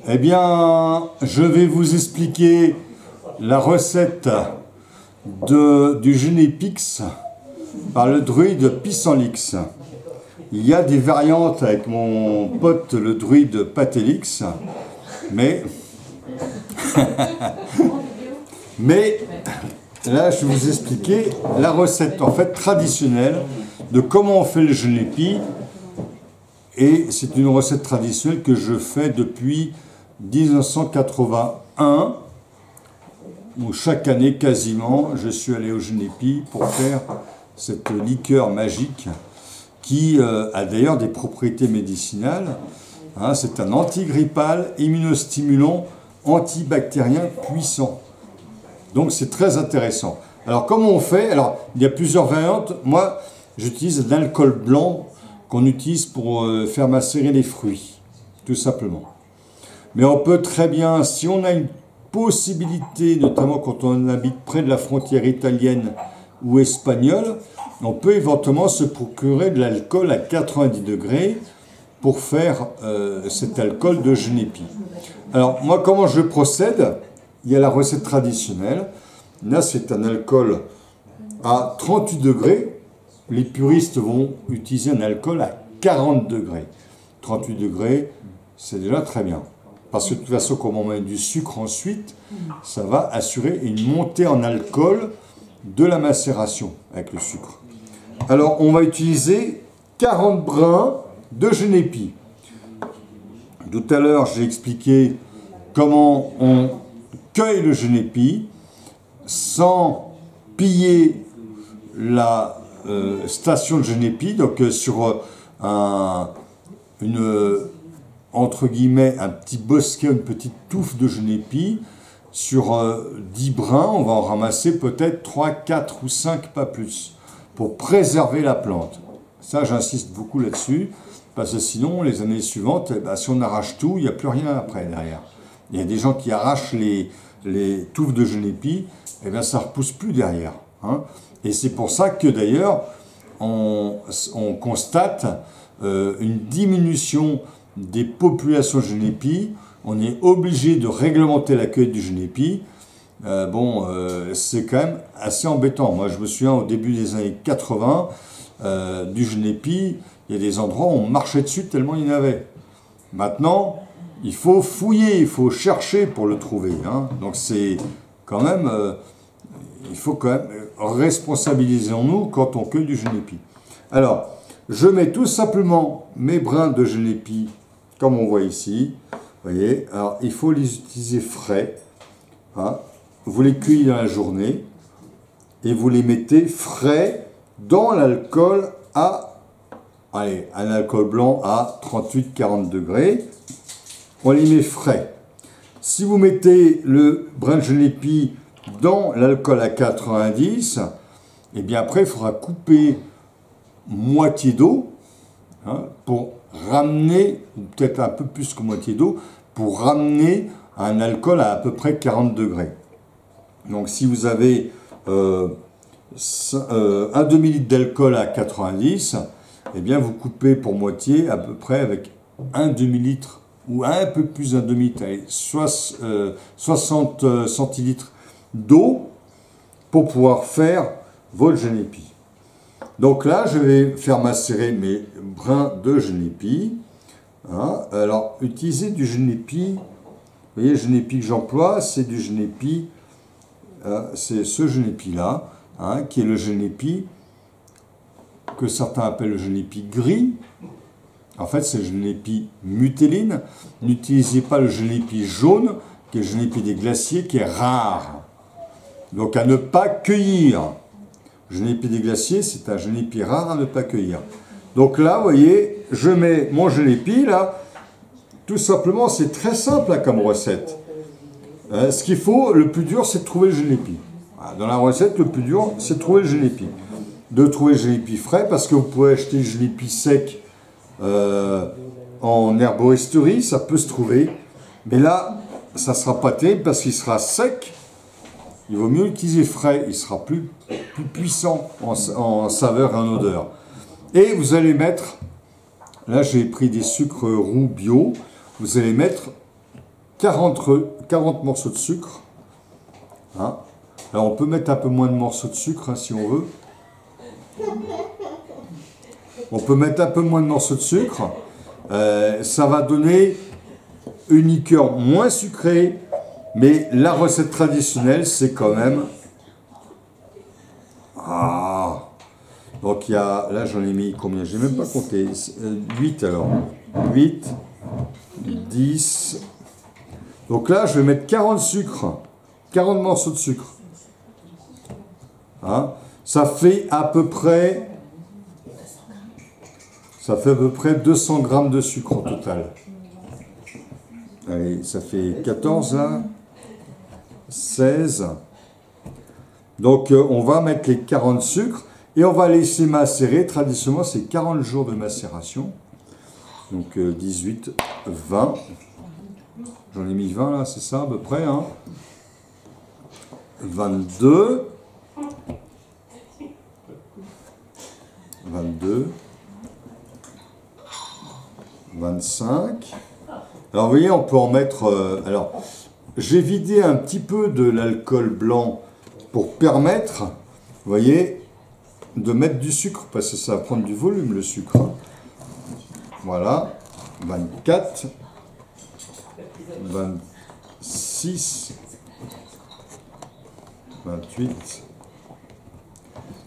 Eh bien, je vais vous expliquer la recette du Genépix par le druide Pissenlix. Il y a des variantes avec mon pote le druide Patélix, mais là je vais vous expliquer la recette en fait traditionnelle de comment on fait le genépi. Et c'est une recette traditionnelle que je fais depuis 1981, où chaque année quasiment je suis allé au Genépi pour faire cette liqueur magique qui a d'ailleurs des propriétés médicinales. Hein, c'est un antigrippal, immunostimulant, antibactérien puissant. Donc c'est très intéressant. Alors comment on fait? Alors il y a plusieurs variantes. Moi j'utilise de l'alcool blanc qu'on utilise pour faire macérer les fruits, tout simplement. Mais on peut très bien, si on a une possibilité, notamment quand on habite près de la frontière italienne ou espagnole, on peut éventuellement se procurer de l'alcool à 90 degrés pour faire cet alcool de Genépi. Alors moi comment je procède? Il y a la recette traditionnelle. Là c'est un alcool à 38 degrés. Les puristes vont utiliser un alcool à 40 degrés. 38 degrés, c'est déjà très bien. Parce que de toute façon, comme on met du sucre ensuite, ça va assurer une montée en alcool de la macération avec le sucre. Alors, on va utiliser 40 brins de Genépi. Tout à l'heure, j'ai expliqué comment on cueille le Genépi sans piller la station de Genépi, donc sur entre guillemets, un petit bosquet, une petite touffe de Genépi, sur 10 brins, on va en ramasser peut-être 3, 4 ou 5, pas plus, pour préserver la plante. Ça, j'insiste beaucoup là-dessus, parce que sinon, les années suivantes, eh ben, si on arrache tout, il n'y a plus rien après, derrière. Il y a des gens qui arrachent les touffes de Genépi, et bien ça ne repousse plus derrière. Hein. Et c'est pour ça que d'ailleurs, on constate une diminution des populations de Genépi. On est obligé de réglementer la cueillette du Genépi. C'est quand même assez embêtant. Moi, je me souviens au début des années 80, du Genépi, il y a des endroits où on marchait dessus tellement il y en avait. Maintenant, il faut fouiller, il faut chercher pour le trouver. Hein. Donc c'est quand même... il faut quand même responsabilisons-nous quand on cueille du Genépi. Alors, je mets tout simplement mes brins de Genépi, comme on voit ici. Vous voyez, alors il faut les utiliser frais. Hein. Vous les cueillez dans la journée et vous les mettez frais dans l'alcool à, allez, un alcool blanc à 38-40 degrés. On les met frais. Si vous mettez le brin de Genépi dans l'alcool à 90, et bien après il faudra couper moitié d'eau hein, pour ramener, ou peut-être un peu plus que moitié d'eau, pour ramener un alcool à peu près 40 degrés. Donc si vous avez un demi-litre d'alcool à 90, et bien vous coupez pour moitié à peu près avec un demi-litre ou un peu plus d'un demi-litre, 60 centilitres d'eau pour pouvoir faire votre Genépi. Donc là, je vais faire macérer mes brins de Genépi. Hein. Alors, utiliser du Genépi, vous voyez, le Genépi que j'emploie, c'est du Genépi, c'est ce Genépi-là, hein, qui est le Genépi que certains appellent le Genépi gris. En fait, c'est le Genépi mutéline. N'utilisez pas le Genépi jaune, qui est le Genépi des glaciers, qui est rare. Donc à ne pas cueillir. Genépi des glaciers, c'est un Genépi rare à ne pas cueillir. Donc là, vous voyez, je mets mon Genépi, là, tout simplement, c'est très simple hein, comme recette. Ce qu'il faut, le plus dur, c'est de trouver le Genépi. Dans la recette, le plus dur, c'est de trouver le Genépi. De trouver le Genépi frais, parce que vous pouvez acheter le Genépi sec en herboristerie, ça peut se trouver. Mais là, ça ne sera pas terrible parce qu'il sera sec. Il vaut mieux l'utiliser frais, il sera plus puissant en saveur et en odeur. Et vous allez mettre, là j'ai pris des sucres roux bio, vous allez mettre 40 morceaux de sucre. Hein. Alors on peut mettre un peu moins de morceaux de sucre hein, si on veut. On peut mettre un peu moins de morceaux de sucre. Ça va donner une liqueur moins sucrée. Mais la recette traditionnelle, c'est quand même... Ah. Donc il y a... Là j'en ai mis combien? J'ai même pas compté. 8 alors. 8, 10... Donc là, je vais mettre 40 sucres, 40 morceaux de sucre. Hein? Ça fait à peu près 200 grammes de sucre au total. Allez, ça fait 14 là, 16. Donc on va mettre les 40 sucres et on va laisser macérer. Traditionnellement, c'est 40 jours de macération. Donc 18, 20. J'en ai mis 20 là, c'est ça à peu près. Hein. 22. 22. 25. Alors vous voyez, on peut en mettre... alors, j'ai vidé un petit peu de l'alcool blanc pour permettre, vous voyez, de mettre du sucre, parce que ça va prendre du volume le sucre. Voilà. 24. 26, 28.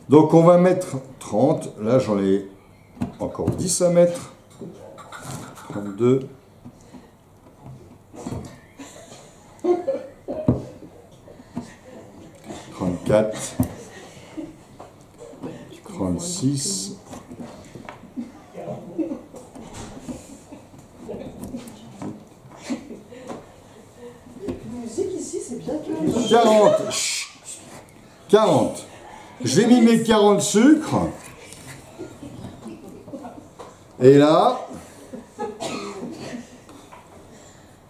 Donc on va mettre 30. Là j'en ai encore 10 à mettre. 32. 34. 36. 40. 40. J'ai mis mes 40 sucres. Et là,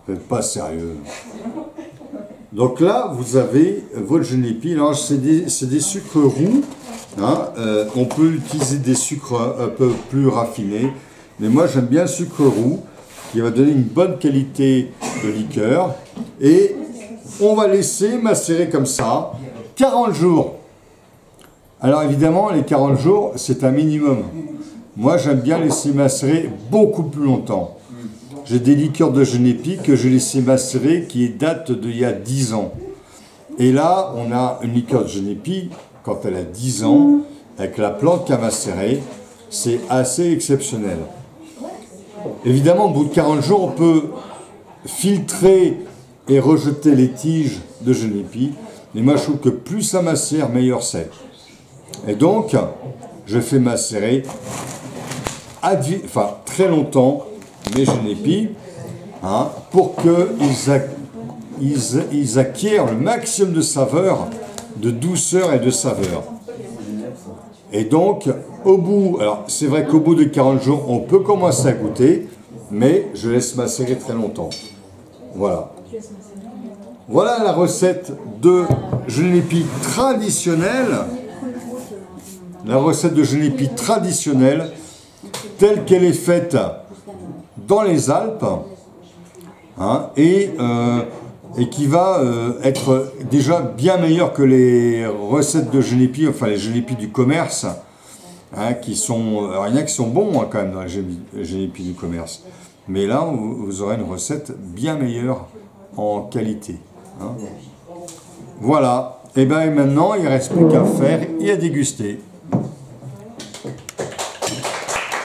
vous n'êtes pas sérieux. Donc là, vous avez votre genépi. Alors, c'est des sucres roux. Hein. On peut utiliser des sucres un peu plus raffinés. Mais moi, j'aime bien le sucre roux, qui va donner une bonne qualité de liqueur. Et on va laisser macérer comme ça 40 jours. Alors évidemment, les 40 jours, c'est un minimum. Moi, j'aime bien laisser macérer beaucoup plus longtemps. J'ai des liqueurs de genépi que j'ai laissé macérer qui datent d'il y a 10 ans. Et là, on a une liqueur de genépi, quand elle a 10 ans, avec la plante qui a macéré, c'est assez exceptionnel. Évidemment, au bout de 40 jours, on peut filtrer et rejeter les tiges de genépi. Mais moi, je trouve que plus ça macère, meilleur c'est. Et donc, je fais macérer très longtemps mes genépis hein, pour qu'ils acquièrent le maximum de saveur, de douceur et de saveur. Et donc, au bout, alors c'est vrai qu'au bout de 40 jours, on peut commencer à goûter, mais je laisse macérer très longtemps. Voilà. Voilà la recette de genépi traditionnelle. La recette de genépi traditionnelle, telle qu'elle est faite dans les Alpes, hein, et qui va être déjà bien meilleure que les recettes de genépi, enfin les genépis du commerce, hein, qui sont, alors il y en a qui sont bons hein, quand même dans les genépis du commerce. Mais là, vous aurez une recette bien meilleure en qualité. Hein. Voilà. Et bien maintenant, il ne reste plus qu'à faire et à déguster.